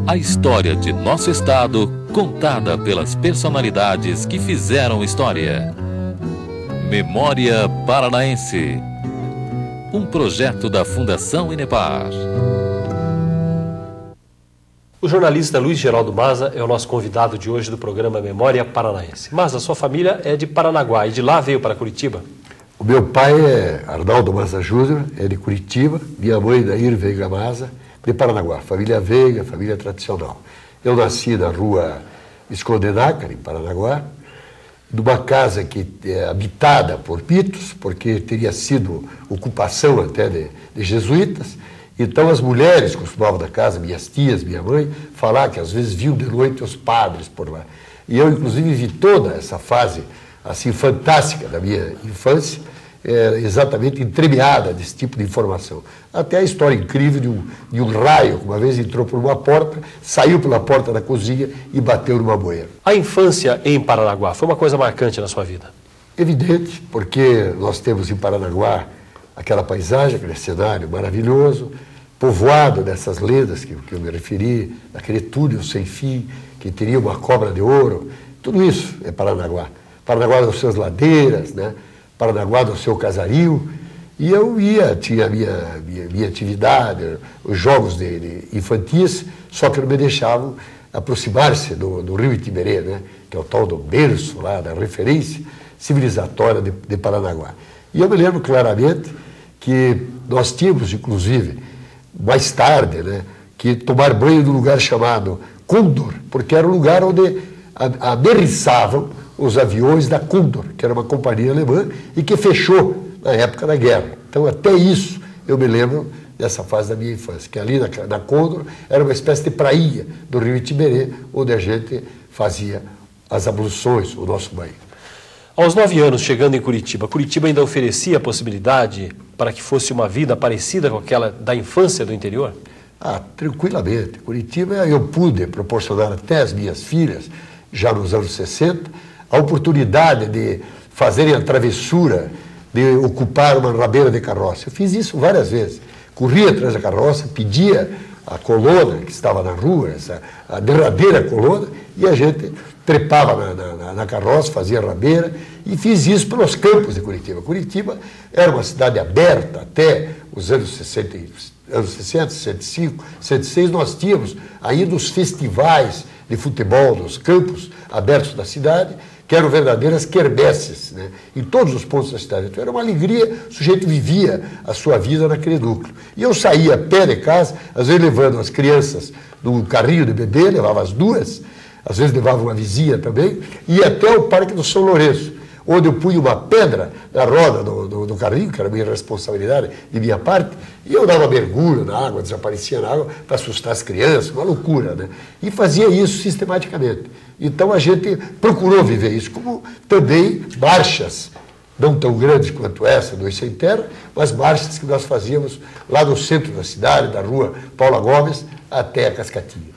A história de nosso estado, contada pelas personalidades que fizeram história. Memória Paranaense. Um projeto da Fundação Inepar. O jornalista Luiz Geraldo Maza é o nosso convidado de hoje do programa Memória Paranaense. Maza, sua família é de Paranaguá e de lá veio para Curitiba? O meu pai é Arnaldo Maza Júnior, é de Curitiba. Minha mãe, Nair Veiga Maza, de Paranaguá. Família Veiga, família tradicional. Eu nasci na rua Escondenácar, em Paranaguá, numa casa que é habitada por pitos, porque teria sido ocupação até de jesuítas. Então as mulheres costumavam da casa, minhas tias, minha mãe, falar que às vezes viam de noite os padres por lá. E eu, inclusive, vi toda essa fase assim fantástica da minha infância, exatamente entremeada desse tipo de informação. Até a história incrível de um raio que uma vez entrou por uma porta, saiu pela porta da cozinha e bateu numa moeira. A infância em Paranaguá foi uma coisa marcante na sua vida? Evidente, porque nós temos em Paranaguá aquela paisagem, aquele cenário maravilhoso, povoado dessas lendas que eu me referi, aquele túnel sem fim, que teria uma cobra de ouro. Tudo isso é Paranaguá. Paranaguá das suas ladeiras, né? Paranaguá do seu casario. E eu tinha a minha atividade, os jogos de infantis, só que não me deixavam aproximar-se do rio Itiberê, né? Que é o tal do berço lá, da referência civilizatória de Paranaguá. E eu me lembro claramente que nós tínhamos, inclusive, mais tarde, né, que tomar banho num lugar chamado Condor, porque era um lugar onde aterrissavam os aviões da Condor, que era uma companhia alemã e que fechou na época da guerra. Então, até isso eu me lembro dessa fase da minha infância, que ali na Condor era uma espécie de prainha do rio Itiberê, onde a gente fazia as abluções, o nosso banho. Aos 9 anos, chegando em Curitiba, Curitiba ainda oferecia a possibilidade para que fosse uma vida parecida com aquela da infância do interior? Tranquilamente. Curitiba, eu pude proporcionar até às minhas filhas, já nos anos 60, a oportunidade de fazerem a travessura, de ocupar uma rabeira de carroça. Eu fiz isso várias vezes. Corria atrás da carroça, pedia a colona que estava na rua, a derradeira colona, e a gente trepava na carroça, fazia rabeira, e fiz isso pelos campos de Curitiba. Curitiba era uma cidade aberta até os anos 60, 65, 66, nós tínhamos ainda os festivais de futebol nos campos abertos da cidade, que eram verdadeiras quermesses, né, em todos os pontos da cidade. Então era uma alegria, o sujeito vivia a sua vida naquele núcleo. E eu saía a pé de casa, às vezes levando as crianças no carrinho de bebê, levava as duas, às vezes levava uma vizinha também, e ia até o Parque do São Lourenço, onde eu punha uma pedra na roda do carrinho, que era minha responsabilidade de minha parte, e eu dava mergulho na água, desaparecia na água para assustar as crianças, uma loucura, né? E fazia isso sistematicamente. Então a gente procurou viver isso, como também marchas, não tão grandes quanto essa do Sem Terra, mas marchas que nós fazíamos lá no centro da cidade, da rua Paula Gomes, até a Cascatinha.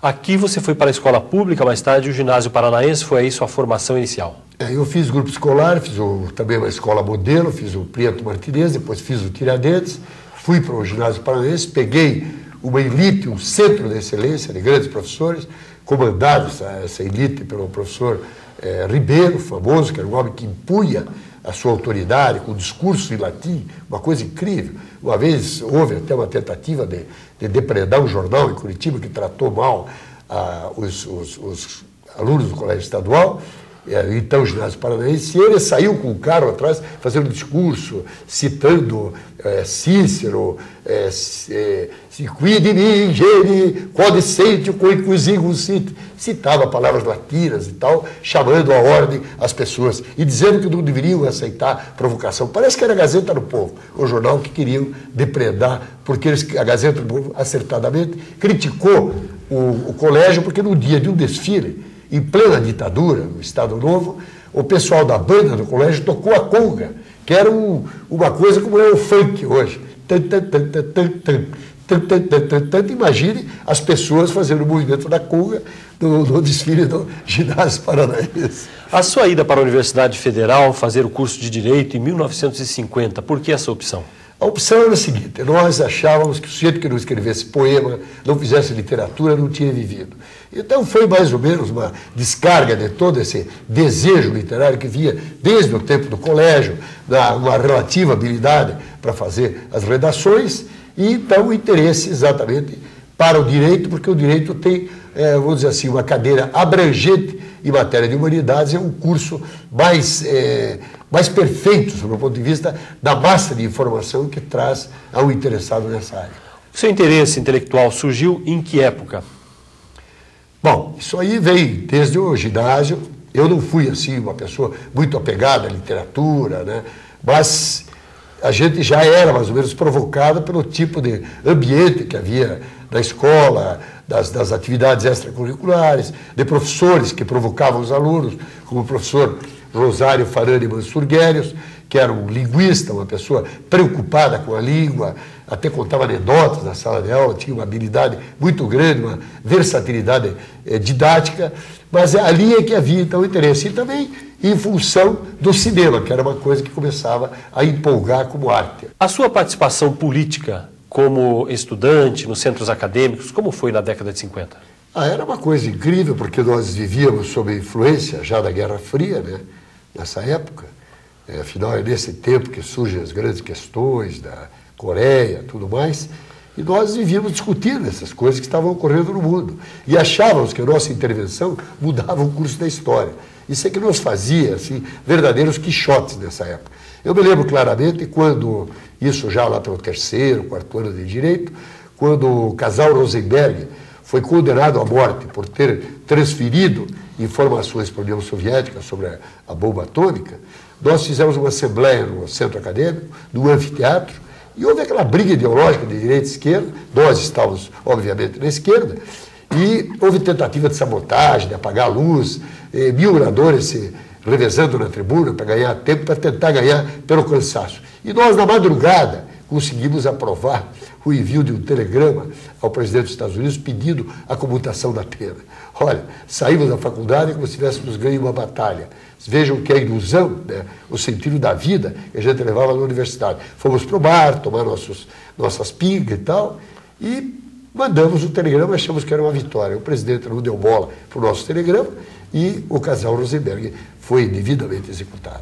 Aqui você foi para a escola pública, mais tarde o ginásio paranaense, foi aí sua formação inicial? Eu fiz grupo escolar, fiz também uma escola modelo, fiz o Prieto Martinez, depois fiz o Tiradentes, fui para o ginásio paranaense, peguei uma elite, um centro de excelência de grandes professores, comandados essa elite pelo professor Ribeiro, famoso, que era um homem que impunha a sua autoridade com discurso em latim, uma coisa incrível. Uma vez houve até uma tentativa de depredar um jornal em Curitiba que tratou mal os alunos do colégio estadual, então o ginásio paranaense, e ele saiu com o carro atrás fazendo um discurso, citando Cícero, se cuide de mim, gene, quod sente, coicusigo sint, citava palavras latinas e tal, chamando à ordem as pessoas e dizendo que não deveriam aceitar provocação. Parece que era a Gazeta do Povo, o jornal que queriam depredar, porque a Gazeta do Povo, acertadamente, criticou o colégio, porque no dia de um desfile, em plena ditadura, no Estado Novo, o pessoal da banda do colégio tocou a conga, que era uma coisa como é o funk hoje. Imagine as pessoas fazendo o movimento da conga no desfile do ginásio paranaense. A sua ida para a Universidade Federal fazer o curso de Direito em 1950, por que essa opção? A opção era a seguinte: nós achávamos que o sujeito que não escrevesse poema, não fizesse literatura, não tinha vivido. Então foi mais ou menos uma descarga de todo esse desejo literário que vinha desde o tempo do colégio, uma relativa habilidade para fazer as redações, e então o interesse exatamente para o direito, porque o direito tem, vamos dizer assim, uma cadeira abrangente em matéria de humanidades, é um curso mais perfeito, sob o ponto de vista da massa de informação que traz ao interessado nessa área. O seu interesse intelectual surgiu em que época? Bom, isso aí veio desde o ginásio. Eu não fui, assim, uma pessoa muito apegada à literatura, né? Mas a gente já era mais ou menos provocada pelo tipo de ambiente que havia na escola, das atividades extracurriculares, de professores que provocavam os alunos, como o professor Rosário Farani Mansurguérios, que era um linguista, uma pessoa preocupada com a língua, até contava anedotas na sala de aula, tinha uma habilidade muito grande, uma versatilidade didática, mas ali é que havia então interesse. E também em função do cinema, que era uma coisa que começava a empolgar como arte. A sua participação política como estudante nos centros acadêmicos, como foi na década de 50? Era uma coisa incrível, porque nós vivíamos sob a influência já da Guerra Fria, né? Nessa época. Afinal, é nesse tempo que surgem as grandes questões da Coreia, tudo mais, e nós vivíamos discutindo essas coisas que estavam ocorrendo no mundo. E achávamos que a nossa intervenção mudava o curso da história. Isso é que nos fazia, assim, verdadeiros quixotes nessa época. Eu me lembro claramente quando, isso já lá pelo terceiro, quarto ano de Direito, quando o casal Rosenberg foi condenado à morte por ter transferido informações para a União Soviética sobre a bomba atômica, nós fizemos uma assembleia no centro acadêmico, no anfiteatro, e houve aquela briga ideológica de direita e esquerda. Nós estávamos, obviamente, na esquerda, e houve tentativa de sabotagem, de apagar a luz, 1000 oradores se revezando na tribuna para ganhar tempo, para tentar ganhar pelo cansaço. E nós, na madrugada, conseguimos aprovar o envio de um telegrama ao presidente dos Estados Unidos pedindo a comutação da pena. Olha, saímos da faculdade como se tivéssemos ganho uma batalha. Vejam que a ilusão, né, o sentido da vida que a gente levava na universidade. Fomos para o bar, tomar nossas pingas e tal, e mandamos o telegrama, achamos que era uma vitória. O presidente não deu bola para o nosso telegrama e o casal Rosenberg foi devidamente executado.